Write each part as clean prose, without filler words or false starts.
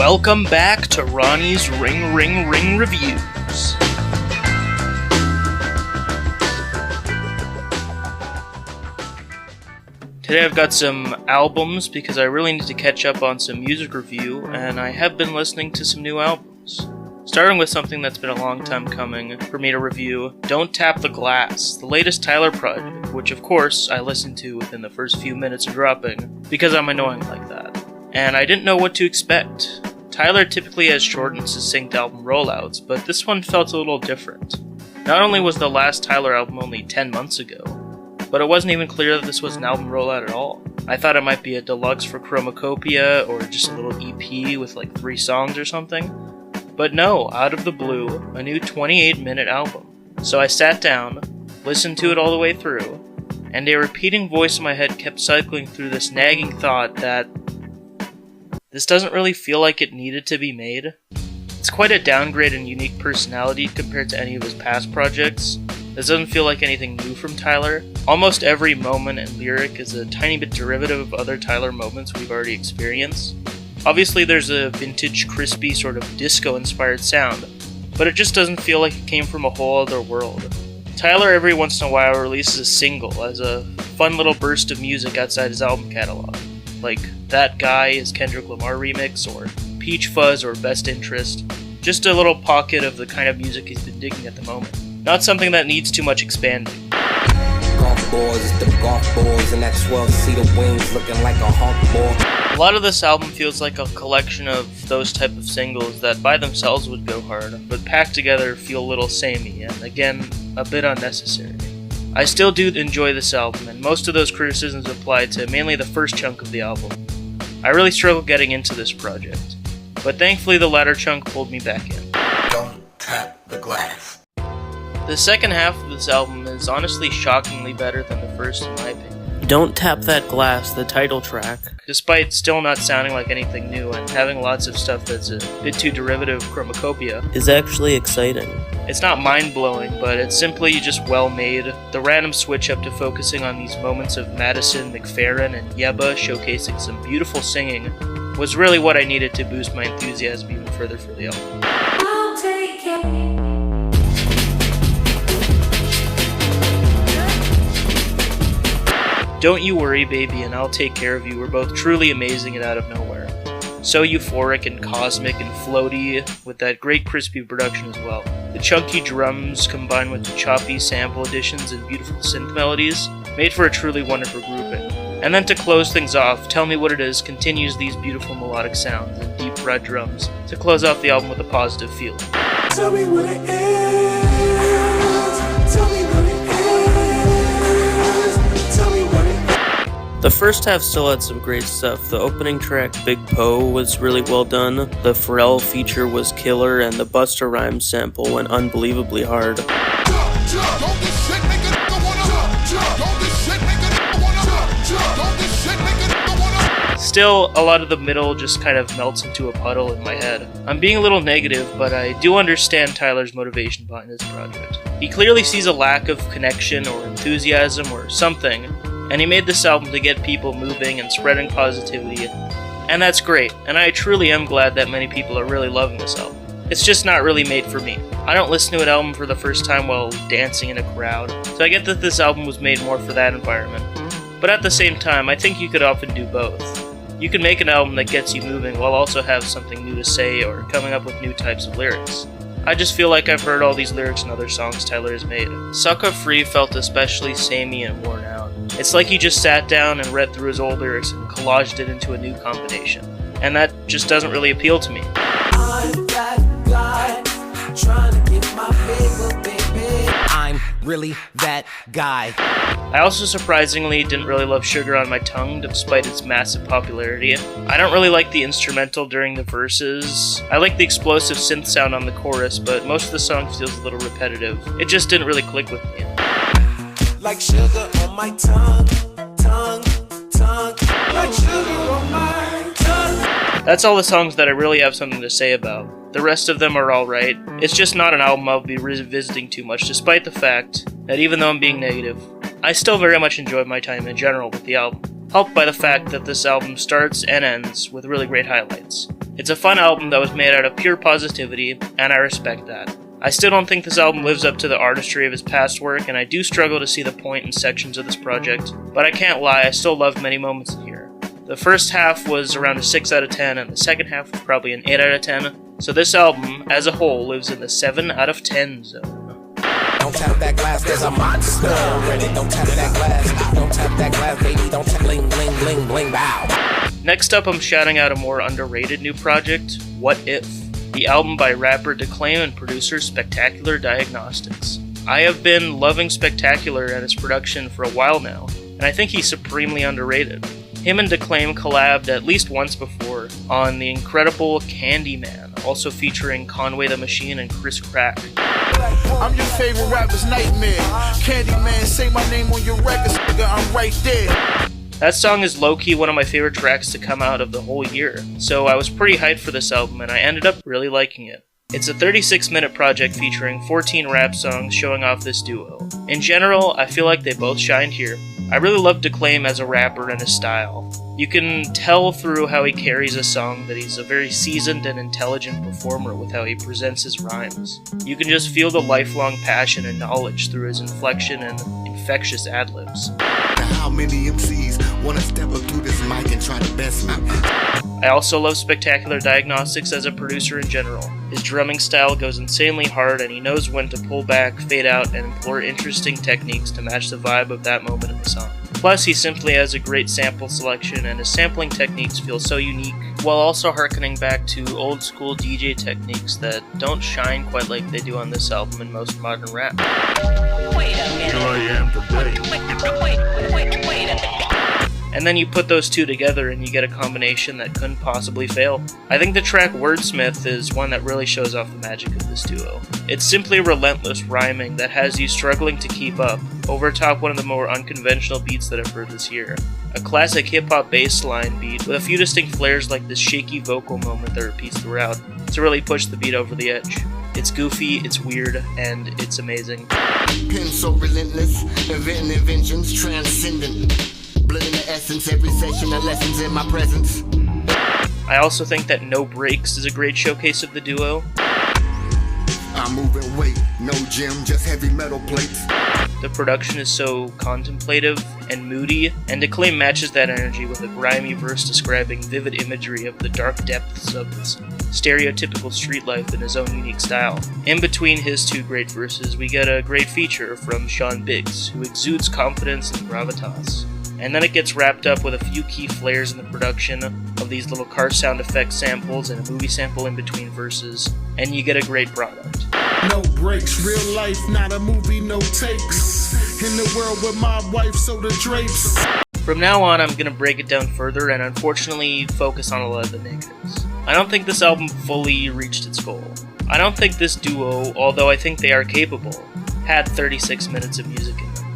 Welcome back to Ronnie's Ring Ring Ring Reviews. Today I've got some albums because I really need to catch up on some music review, and I have been listening to some new albums. Starting with something that's been a long time coming for me to review, Don't Tap the Glass, the latest Tyler project, which of course I listened to within the first few minutes of dropping, because I'm annoying like that. And I didn't know what to expect. Tyler typically has short and succinct album rollouts, but this one felt a little different. Not only was the last Tyler album only 10 months ago, but it wasn't even clear that this was an album rollout at all. I thought it might be a deluxe for Chromacopia, or just a little EP with like 3 songs or something. But no, out of the blue, a new 28-minute album. So I sat down, listened to it all the way through, and a repeating voice in my head kept cycling through this nagging thought that this doesn't really feel like it needed to be made. It's quite a downgrade in unique personality compared to any of his past projects. This doesn't feel like anything new from Tyler. Almost every moment and lyric is a tiny bit derivative of other Tyler moments we've already experienced. Obviously there's a vintage, crispy, sort of disco-inspired sound, but it just doesn't feel like it came from a whole other world. Tyler every once in a while releases a single as a fun little burst of music outside his album catalog, like That Guy, his Kendrick Lamar remix, or Peach Fuzz or Best Interest. Just a little pocket of the kind of music he's been digging at the moment. Not something that needs too much expanding. Golf boys, the golf boys, and that 12-seater wings looking like a hawk ball. A lot of this album feels like a collection of those type of singles that by themselves would go hard, but packed together feel a little samey, and again, a bit unnecessary. I still do enjoy this album, and most of those criticisms apply to mainly the first chunk of the album. I really struggled getting into this project, but thankfully the latter chunk pulled me back in. Don't tap the glass. The second half of this album is honestly shockingly better than the first in my opinion. Don't Tap That Glass, the title track, despite still not sounding like anything new and having lots of stuff that's a bit too derivative of Chromacopia, is actually exciting. It's not mind-blowing, but it's simply just well-made. The random switch up to focusing on these moments of Madison, McFerrin, and Yeba showcasing some beautiful singing was really what I needed to boost my enthusiasm even further for the album. I'll take care. Don't You Worry Baby and I'll Take Care of You were both truly amazing and out of nowhere. So euphoric and cosmic and floaty, with that great crispy production as well. The chunky drums combined with the choppy sample additions and beautiful synth melodies made for a truly wonderful grouping. And then to close things off, Tell Me What It Is continues these beautiful melodic sounds and deep red drums to close off the album with a positive feeling. Tell me what it is. Tell me what it is. Tell me what it is. The first half still had some great stuff. The opening track, Big Poe, was really well done. The Pharrell feature was killer, and the Busta Rhymes sample went unbelievably hard. Still, a lot of the middle just kind of melts into a puddle in my head. I'm being a little negative, but I do understand Tyler's motivation behind this project. He clearly sees a lack of connection or enthusiasm or something, and he made this album to get people moving and spreading positivity, and that's great, and I truly am glad that many people are really loving this album. It's just not really made for me. I don't listen to an album for the first time while dancing in a crowd, so I get that this album was made more for that environment. But at the same time, I think you could often do both. You can make an album that gets you moving while also have something new to say or coming up with new types of lyrics. I just feel like I've heard all these lyrics in other songs Tyler has made. Sucka Free felt especially samey and worn out. It's like he just sat down and read through his old lyrics and collaged it into a new combination. And that just doesn't really appeal to me. I'm that guy trying to get my paper, baby. I'm really that guy. I also surprisingly didn't really love Sugar on My Tongue despite its massive popularity. I don't really like the instrumental during the verses. I like the explosive synth sound on the chorus, but most of the song feels a little repetitive. It just didn't really click with me. Like sugar on my tongue, tongue, tongue. Like sugar on my tongue. That's all the songs that I really have something to say about. The rest of them are alright. It's just not an album I'll be revisiting too much, despite the fact that even though I'm being negative, I still very much enjoyed my time in general with the album, helped by the fact that this album starts and ends with really great highlights. It's a fun album that was made out of pure positivity, and I respect that. I still don't think this album lives up to the artistry of his past work, and I do struggle to see the point in sections of this project, but I can't lie, I still loved many moments in here. The first half was around a 6 out of 10, and the second half was probably an 8 out of 10, so this album, as a whole, lives in the 7 out of 10 zone. Don't tap that glass, there's a monster in it. Don't tap that glass, don't tap that glass, baby. Don't tap bling, bling, bling, bling, bow. Next up, I'm shouting out a more underrated new project, What If? The album by rapper Declaim and producer Spectacular Diagnostics. I have been loving Spectacular and his production for a while now, and I think he's supremely underrated. Him and Declaim collabed at least once before on the incredible Candyman, also featuring Conway the Machine and Chris Crack. I'm your favorite rapper's nightmare. Candyman, say my name on your records, nigga, I'm right there. That song is low-key one of my favorite tracks to come out of the whole year, so I was pretty hyped for this album and I ended up really liking it. It's a 36-minute project featuring 14 rap songs showing off this duo. In general, I feel like they both shined here. I really love Declaim as a rapper and his style. You can tell through how he carries a song that he's a very seasoned and intelligent performer with how he presents his rhymes. You can just feel the lifelong passion and knowledge through his inflection and infectious ad-libs. How many MCs wanna step up to this mic and try to best me? I also love Spectacular Diagnostics as a producer in general. His drumming style goes insanely hard and he knows when to pull back, fade out, and employ interesting techniques to match the vibe of that moment in the song. Plus, he simply has a great sample selection and his sampling techniques feel so unique, while also harkening back to old school DJ techniques that don't shine quite like they do on this album in most modern rap. Wait a minute. Here I am today. Wait a minute. And then you put those two together and you get a combination that couldn't possibly fail. I think the track Wordsmith is one that really shows off the magic of this duo. It's simply relentless rhyming that has you struggling to keep up, over top one of the more unconventional beats that I've heard this year. A classic hip-hop bass line beat with a few distinct flares like this shaky vocal moment that repeats throughout to really push the beat over the edge. It's goofy, it's weird, and it's amazing. Pen so relentless, inventing inventions transcendent. Blood in the essence, every session of lessons in my presence. I also think that No Breaks is a great showcase of the duo. I'm moving weight, no gym, just heavy metal plates. The production is so contemplative and moody, and Declaim matches that energy with a grimy verse describing vivid imagery of the dark depths of his stereotypical street life in his own unique style. In between his two great verses, we get a great feature from Sean Biggs, who exudes confidence and gravitas. And then it gets wrapped up with a few key flares in the production of these little car sound effect samples and a movie sample in between verses, and you get a great product. No breaks, real life, not a movie, no takes. In the world with my wife, so the drapes. From now on, I'm going to break it down further and unfortunately focus on a lot of the negatives. I don't think this album fully reached its goal. I don't think this duo, although I think they are capable, had 36 minutes of music in them.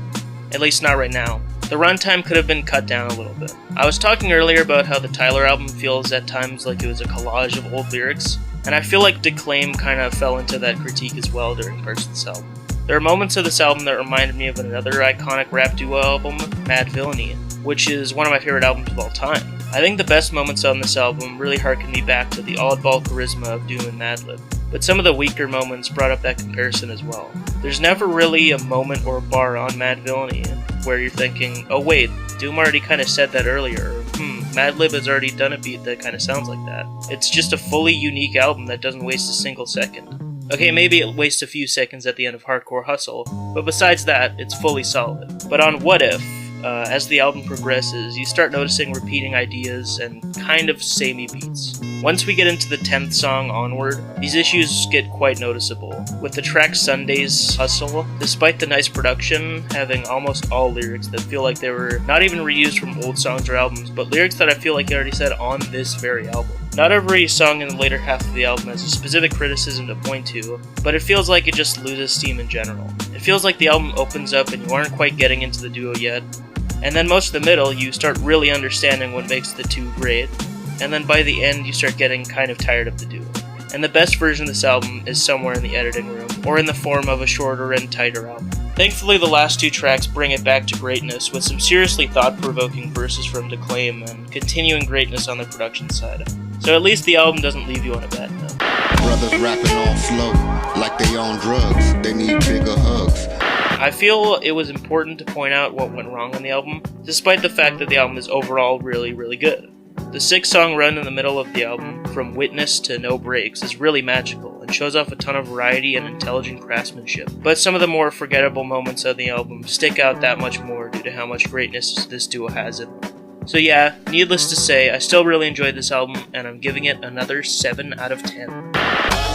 At least not right now. The runtime could have been cut down a little bit. I was talking earlier about how the Tyler album feels at times like it was a collage of old lyrics, and I feel like Declaim kind of fell into that critique as well during parts of this album. There are moments of this album that reminded me of another iconic rap duo album, Mad Villainy, which is one of my favorite albums of all time. I think the best moments on this album really harken me back to the oddball charisma of Doom and Madlib, but some of the weaker moments brought up that comparison as well. There's never really a moment or a bar on Mad Villainy where you're thinking, oh wait, Doom already kind of said that earlier, or Madlib has already done a beat that kind of sounds like that. It's just a fully unique album that doesn't waste a single second. Okay, maybe it wastes a few seconds at the end of Hardcore Hustle, but besides that, it's fully solid. But on What If, as the album progresses, you start noticing repeating ideas and kind of samey beats. Once we get into the 10th song onward, these issues get quite noticeable, with the track Sunday's Hustle, despite the nice production, having almost all lyrics that feel like they were not even reused from old songs or albums, but lyrics that I feel like I already said on this very album. Not every song in the later half of the album has a specific criticism to point to, but it feels like it just loses steam in general. It feels like the album opens up and you aren't quite getting into the duo yet, and then most of the middle you start really understanding what makes the two great, and then by the end you start getting kind of tired of the duo. And the best version of this album is somewhere in the editing room, or in the form of a shorter and tighter album. Thankfully, the last two tracks bring it back to greatness, with some seriously thought-provoking verses from Declaim and continuing greatness on the production side. So at least the album doesn't leave you on a bad note. Brothers rapping all slow, like they on drugs. They need bigger hugs. I feel it was important to point out what went wrong on the album, despite the fact that the album is overall really, really good. The 6-song run in the middle of the album, from Witness to No Breaks, is really magical and shows off a ton of variety and intelligent craftsmanship. But some of the more forgettable moments of the album stick out that much more due to how much greatness this duo has in them. So yeah, needless to say, I still really enjoyed this album, and I'm giving it another 7 out of 10.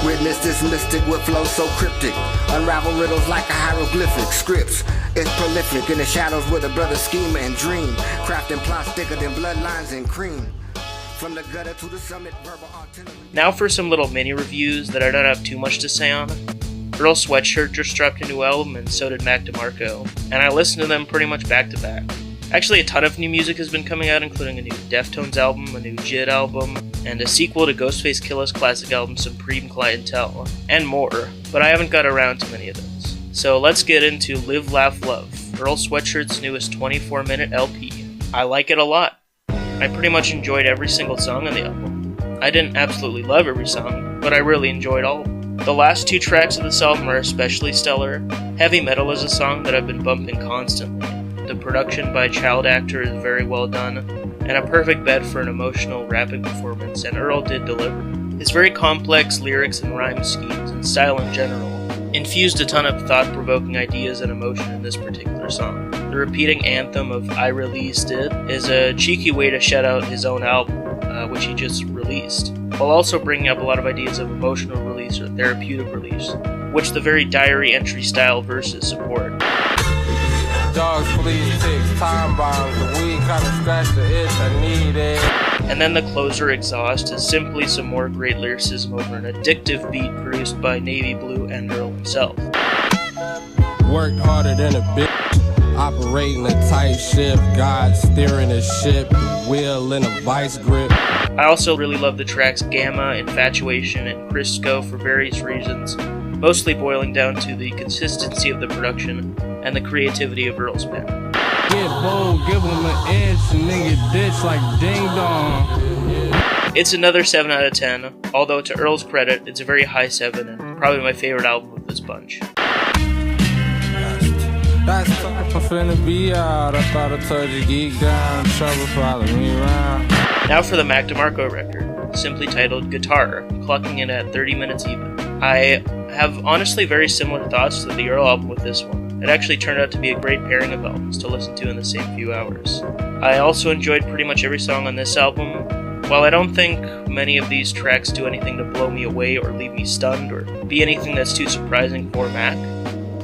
Witness this mystic with flow so cryptic. Unravel riddles like a hieroglyphic. Scripts, it's prolific in the shadows with a brother scheme and dream. Crafting plots thicker than bloodlines and cream. From the gutter to the summit, verbal artillery. Now for some little mini reviews that I don't have too much to say on. Earl Sweatshirt just dropped a new album, and so did Mac DeMarco, and I listened to them pretty much back to back. Actually, a ton of new music has been coming out, including a new Deftones album, a new JID album, and a sequel to Ghostface Killah's classic album Supreme Clientele, and more, but I haven't got around to many of those. So let's get into Live, Laugh, Love, Earl Sweatshirt's newest 24-minute LP. I like it a lot. I pretty much enjoyed every single song on the album. I didn't absolutely love every song, but I really enjoyed all of them. The last 2 tracks of this album are especially stellar. Heavy Metal is a song that I've been bumping constantly. The production by Child Actor is very well done, and a perfect bed for an emotional, rapping performance, and Earl did deliver. His very complex lyrics and rhyme schemes, and style in general, infused a ton of thought-provoking ideas and emotion in this particular song. The repeating anthem of I Released It is a cheeky way to shout out his own album, which he just released, while also bringing up a lot of ideas of emotional release or therapeutic release, which the very diary entry style verses support. Dogs, please, ticks, time bombs, the weed kinda scratched the itch, I need it. And then the closer, Exhaust, is simply some more great lyricism over an addictive beat produced by Navy Blue and Earl himself. Worked harder than a bitch, operating a tight ship, God steering a ship, the wheel in a vice grip. I also really love the tracks Gamma, Infatuation, and Crisco for various reasons, mostly boiling down to the consistency of the production and the creativity of Earl's pen. Get bold, give him an inch, and nigga ditch like ding dong. It's another 7 out of 10, although to Earl's credit, it's a very high 7 and probably my favorite album of this bunch. That's I'm finna be out. I thought I told you geek down, trouble follow me around. Now for the Mac DeMarco record, simply titled Guitar, clocking in at 30 minutes even. I have honestly very similar thoughts to the Earl album with this one. It actually turned out to be a great pairing of albums to listen to in the same few hours. I also enjoyed pretty much every song on this album. While I don't think many of these tracks do anything to blow me away or leave me stunned or be anything that's too surprising for Mac,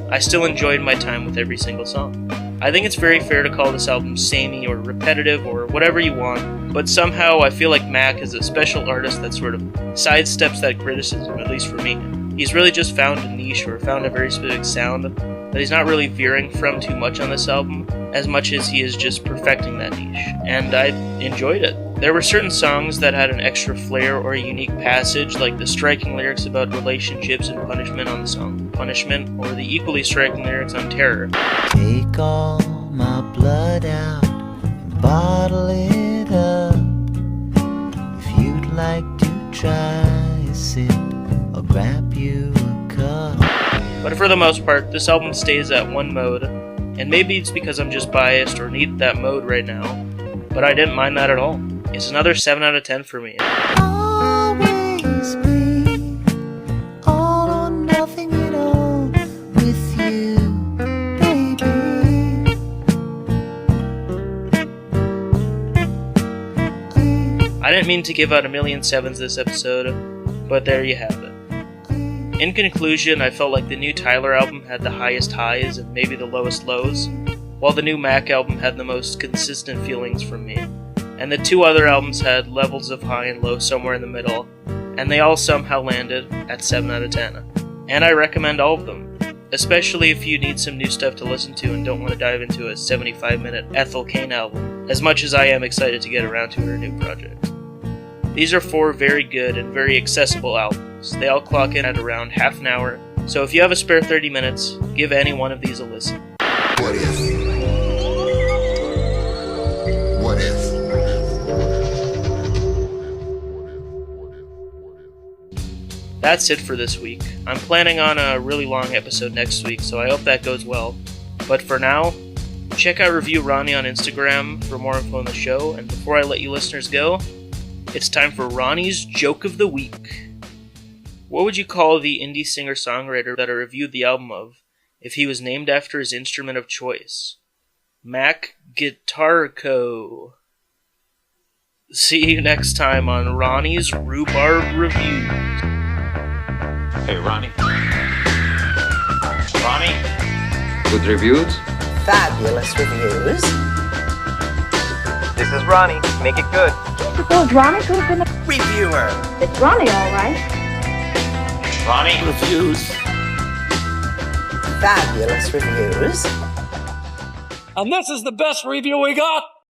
I still enjoyed my time with every single song. I think it's very fair to call this album samey or repetitive or whatever you want, but somehow I feel like Mac is a special artist that sort of sidesteps that criticism, at least for me. He's really just found a niche or found a very specific sound that he's not really veering from too much on this album, as much as he is just perfecting that niche, and I enjoyed it. There were certain songs that had an extra flair or a unique passage, like the striking lyrics about relationships and punishment on the song Punishment, or the equally striking lyrics on Terror. Take all my blood out and bottle it up. If you'd like to try a sip, I'll grab you a cup. But for the most part, this album stays at one mode, and maybe it's because I'm just biased or need that mode right now, but I didn't mind that at all. It's another 7 out of 10 for me. Always be all or nothing at all with you, baby. I didn't mean to give out a million sevens this episode, but there you have it. In conclusion, I felt like the new Tyler album had the highest highs and maybe the lowest lows, while the new Mac album had the most consistent feelings from me. And the 2 other albums had levels of high and low somewhere in the middle, and they all somehow landed at 7 out of 10. And I recommend all of them, especially if you need some new stuff to listen to and don't want to dive into a 75-minute Ethel Cain album, as much as I am excited to get around to her new project. These are 4 very good and very accessible albums. They all clock in at around half an hour, So if you have a spare 30 minutes, give any one of these a listen. What if? What if? That's it for this week. I'm planning on a really long episode next week, so I hope that goes well. But for now, check out Review Ronny on Instagram for more info on the show, and before I let you listeners go, it's time for Ronny's Joke of the Week. What would you call the indie singer-songwriter that I reviewed the album of if he was named after his instrument of choice? Mac Guitarco. See you next time on Ronny's Rhubarb Reviews. Hey, Ronny. Ronny? Good reviews? Fabulous reviews. This is Ronny. Make it good. Suppose Ronny could have been a reviewer. It's Ronny, all right. Ronny? Reviews. Fabulous reviews. And this is the best review we got.